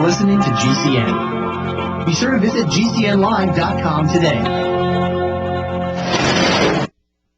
listening to GCN. Be sure to visit GCNlive.com today.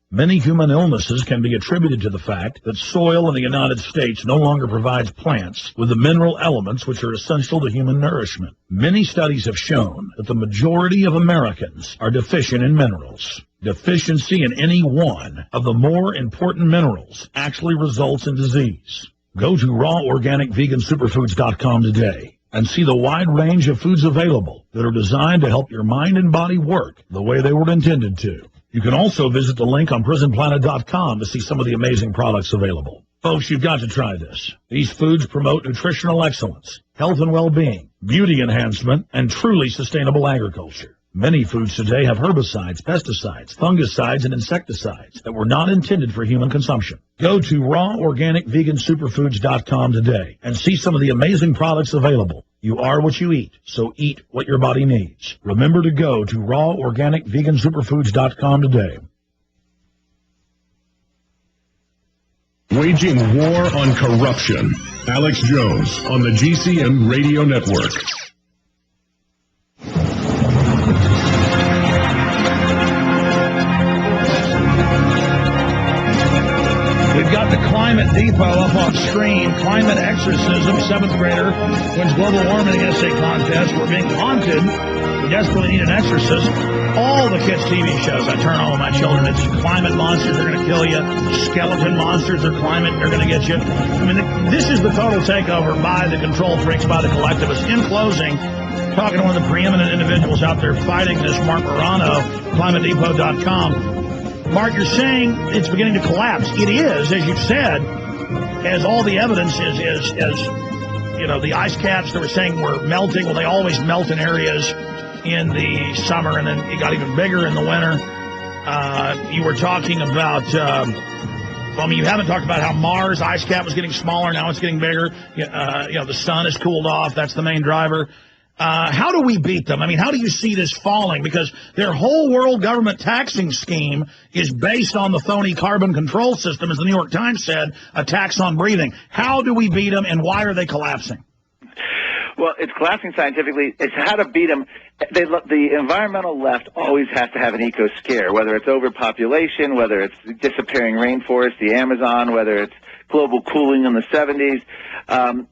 Many human illnesses can be attributed to the fact that soil in the United States no longer provides plants with the mineral elements which are essential to human nourishment. Many studies have shown that the majority of Americans are deficient in minerals. Deficiency in any one of the more important minerals actually results in disease. Go to raworganicvegansuperfoods.com today and see the wide range of foods available that are designed to help your mind and body work the way they were intended to. You can also visit the link on PrisonPlanet.com to see some of the amazing products available. Folks, you've got to try this. These foods promote nutritional excellence, health and well-being, beauty enhancement, and truly sustainable agriculture. Many foods today have herbicides, pesticides, fungicides, and insecticides that were not intended for human consumption. Go to raworganicvegansuperfoods.com today and see some of the amazing products available. You are what you eat, so eat what your body needs. Remember to go to raworganicvegansuperfoods.com today. Waging war on corruption. Alex Jones on the GCN Radio Network. We've got the Climate Depot up on screen. Climate Exorcism, 7th grader wins global warming essay contest. We're being haunted. We desperately need an exorcist. All the kids' TV shows, I turn on with my children. It's climate monsters are going to kill you. Skeleton monsters are climate, they're going to get you. I mean, this is the total takeover by the control freaks, by the collectivists. In closing, talking to one of the preeminent individuals out there fighting this, Mark Morano, ClimateDepot.com. Mark, you're saying it's beginning to collapse. It is, as you've said, as all the evidence is you know, the ice caps that were saying were melting. Well, they always melt in areas in the summer, and then it got even bigger in the winter. You were talking about, I mean, you haven't talked about how Mars ice cap was getting smaller. Now it's getting bigger. You know, the sun has cooled off. That's the main driver. How do we beat them? I mean, how do you see this falling? Because their whole world government taxing scheme is based on the phony carbon control system, as the New York Times said, a tax on breathing. How do we beat them, and why are they collapsing? Well, it's collapsing scientifically. It's how to beat them. The environmental left always has to have an eco scare, whether it's overpopulation, whether it's disappearing rainforest, the Amazon, whether it's global cooling in the 70s.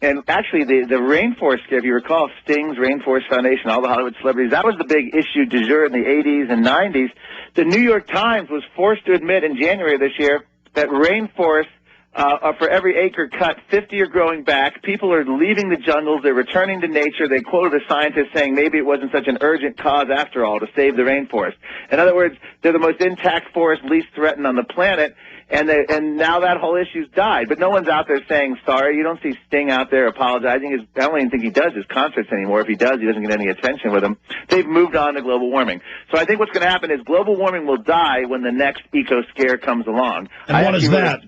And actually, the rainforest scare, if you recall, Sting's Rainforest Foundation, all the Hollywood celebrities, that was the big issue du jour in the 80s and 90s. The New York Times was forced to admit in January of this year that rainforests, for every acre cut, 50 are growing back. People are leaving the jungles. They're returning to nature. They quoted a scientist saying maybe it wasn't such an urgent cause after all to save the rainforest. In other words, they're the most intact forest least threatened on the planet. And now that whole issue's died. But no one's out there saying sorry. You don't see Sting out there apologizing. I don't even think he does his concerts anymore. If he does, he doesn't get any attention with them. They've moved on to global warming. So I think what's going to happen is global warming will die when the next eco scare comes along. And what is that?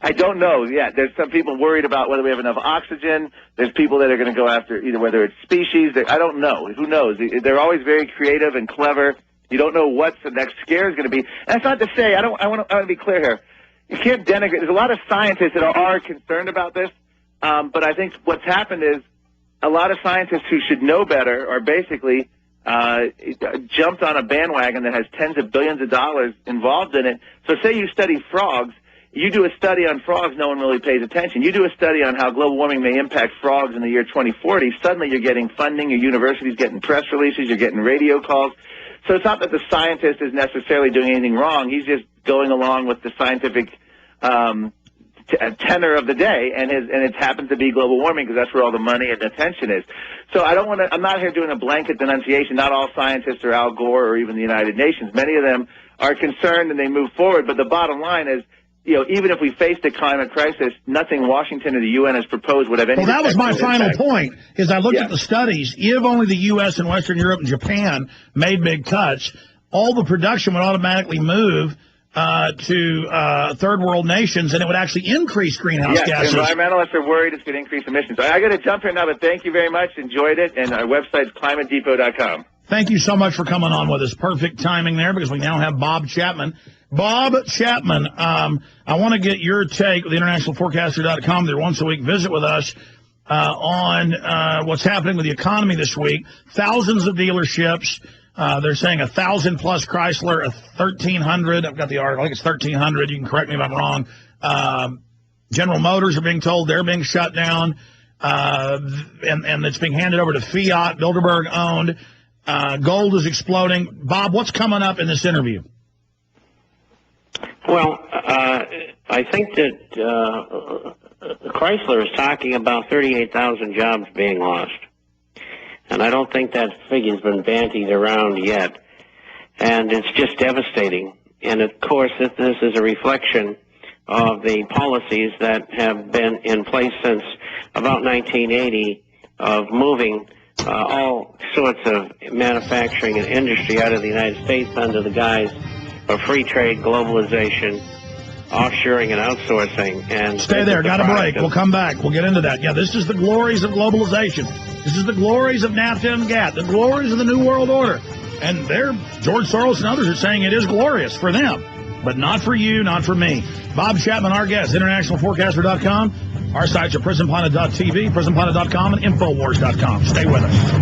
I don't know yet. There's some people worried about whether we have enough oxygen. There's people that are going to go after either whether it's species. I don't know. Who knows? They're always very creative and clever. You don't know what the next scare is going to be. And that's not to say, I want to be clear here. You can't denigrate. There's a lot of scientists that are concerned about this, but I think what's happened is a lot of scientists who should know better are basically jumped on a bandwagon that has tens of billions of dollars involved in it. So say you study frogs. You do a study on frogs, no one really pays attention. You do a study on how global warming may impact frogs in the year 2040, suddenly you're getting funding, your university's getting press releases, you're getting radio calls. So it's not that the scientist is necessarily doing anything wrong. He's just going along with the scientific tenor of the day, and it happens to be global warming because that's where all the money and attention is. So I'm not here doing a blanket denunciation. Not all scientists are Al Gore or even the United Nations. Many of them are concerned and they move forward, but the bottom line is, you know, even if we faced a climate crisis, nothing Washington or the UN has proposed would have any. Well, that was my final point, is I looked at the studies. If only the U.S. and Western Europe and Japan made big cuts, all the production would automatically move to third world nations, and it would actually increase greenhouse gases. Environmentalists are worried it's going to increase emissions. I got to jump here now, but thank you very much. Enjoyed it, and our website's ClimateDepot.com. Thank you so much for coming on with us. Perfect timing there, because we now have Bob Chapman. Bob Chapman, I want to get your take with InternationalForecaster.com. Their once-a-week visit with us. on what's happening with the economy this week. Thousands of dealerships. They're saying 1,000 plus Chrysler, 1,300. I've got the article. I think it's 1,300. You can correct me if I'm wrong. General Motors are being told they're being shut down, and it's being handed over to Fiat, Bilderberg owned. Gold is exploding. Bob, what's coming up in this interview? Well, I think that Chrysler is talking about 38,000 jobs being lost. And I don't think that figure's been bandied around yet. And it's just devastating. And, of course, this is a reflection of the policies that have been in place since about 1980 of moving all sorts of manufacturing and industry out of the United States under the guise of free trade, globalization, offshoring and outsourcing. And stay there. Got a break. We'll come back. We'll get into that. Yeah, this is the glories of globalization. This is the glories of NAFTA and GATT, the glories of the New World Order. And George Soros and others are saying it is glorious for them, but not for you, not for me. Bob Chapman, our guest, internationalforecaster.com. Our sites are prisonplanet.tv, prisonplanet.com, and infowars.com. Stay with us.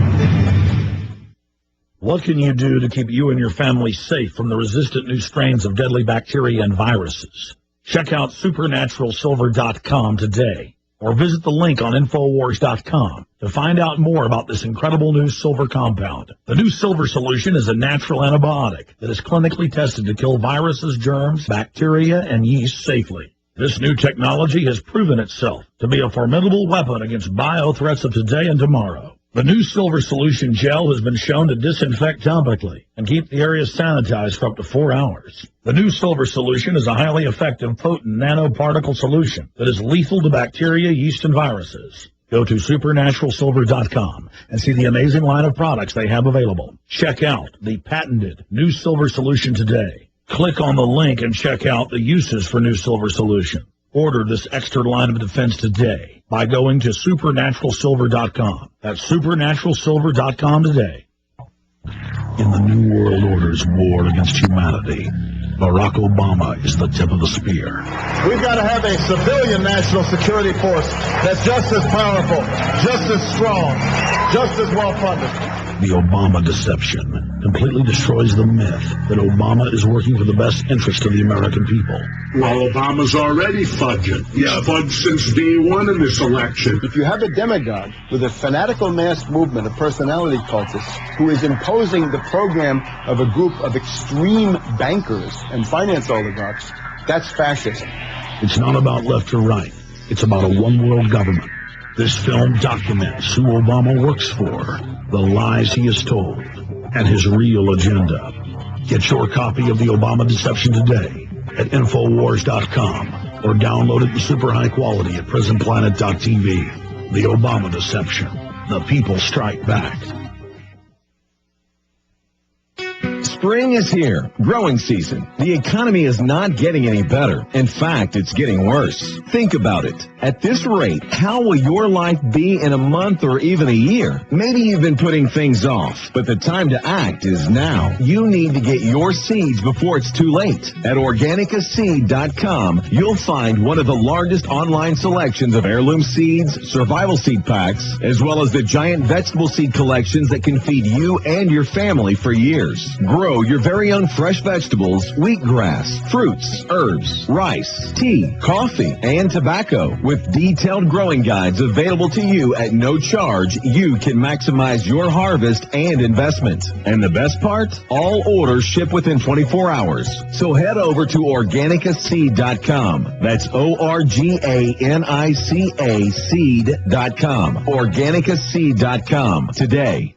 What can you do to keep you and your family safe from the resistant new strains of deadly bacteria and viruses? Check out supernaturalsilver.com today, or visit the link on infowars.com to find out more about this incredible new silver compound. The new silver solution is a natural antibiotic that is clinically tested to kill viruses, germs, bacteria, and yeast safely. This new technology has proven itself to be a formidable weapon against bio-threats of today and tomorrow. The new silver solution gel has been shown to disinfect topically and keep the area sanitized for up to 4 hours. The new silver solution is a highly effective, potent nanoparticle solution that is lethal to bacteria, yeast, and viruses. Go to supernaturalsilver.com and see the amazing line of products they have available. Check out the patented new silver solution today. Click on the link and check out the uses for new silver solution. Order this extra line of defense today by going to supernaturalsilver.com. That's supernaturalsilver.com today. In the New World Order's war against humanity, Barack Obama is the tip of the spear. We've got to have a civilian national security force that's just as powerful, just as strong, just as well-funded. The Obama deception completely destroys the myth that Obama is working for the best interest of the American people. Well, Obama's already fudging. He's fudged since day one in this election. If you have a demagogue with a fanatical mass movement of personality cultists who is imposing the program of a group of extreme bankers and finance oligarchs, that's fascism. It's not about left or right. It's about a one-world government. This film documents who Obama works for, the lies he has told, and his real agenda. Get your copy of The Obama Deception today at Infowars.com or download it in super high quality at PrisonPlanet.tv. The Obama Deception. The people strike back. Spring is here, growing season. The economy is not getting any better. In fact, it's getting worse. Think about it. At this rate, how will your life be in a month or even a year? Maybe you've been putting things off, but the time to act is now. You need to get your seeds before it's too late. At OrganicaSeed.com, you'll find one of the largest online selections of heirloom seeds, survival seed packs, as well as the giant vegetable seed collections that can feed you and your family for years. Grow your very own fresh vegetables, wheatgrass, fruits, herbs, rice, tea, coffee, and tobacco. With detailed growing guides available to you at no charge, you can maximize your harvest and investment. And the best part? All orders ship within 24 hours. So head over to OrganicaSeed.com. That's ORGANICA seed.com. OrganicaSeed.com today.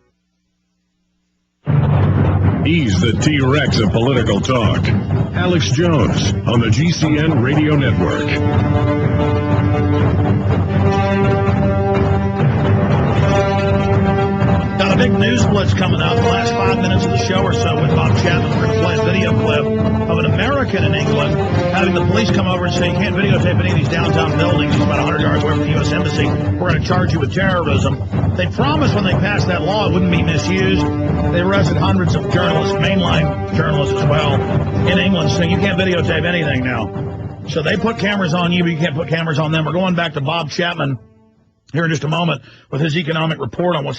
He's the T-Rex of political talk. Alex Jones on the GCN Radio Network. Got a big news blitz coming up. The last 5 minutes of the show or so with Bob Chapman. We're going to play a video clip of an American in England having the police come over and say, you can't videotape any of these downtown buildings about 100 yards away from the U.S. Embassy. We're going to charge you with terrorism. They promised when they passed that law it wouldn't be misused. They arrested hundreds of journalists, mainline journalists as well, in England, saying you can't videotape anything now. So they put cameras on you, but you can't put cameras on them. We're going back to Bob Chapman here in just a moment with his economic report on what's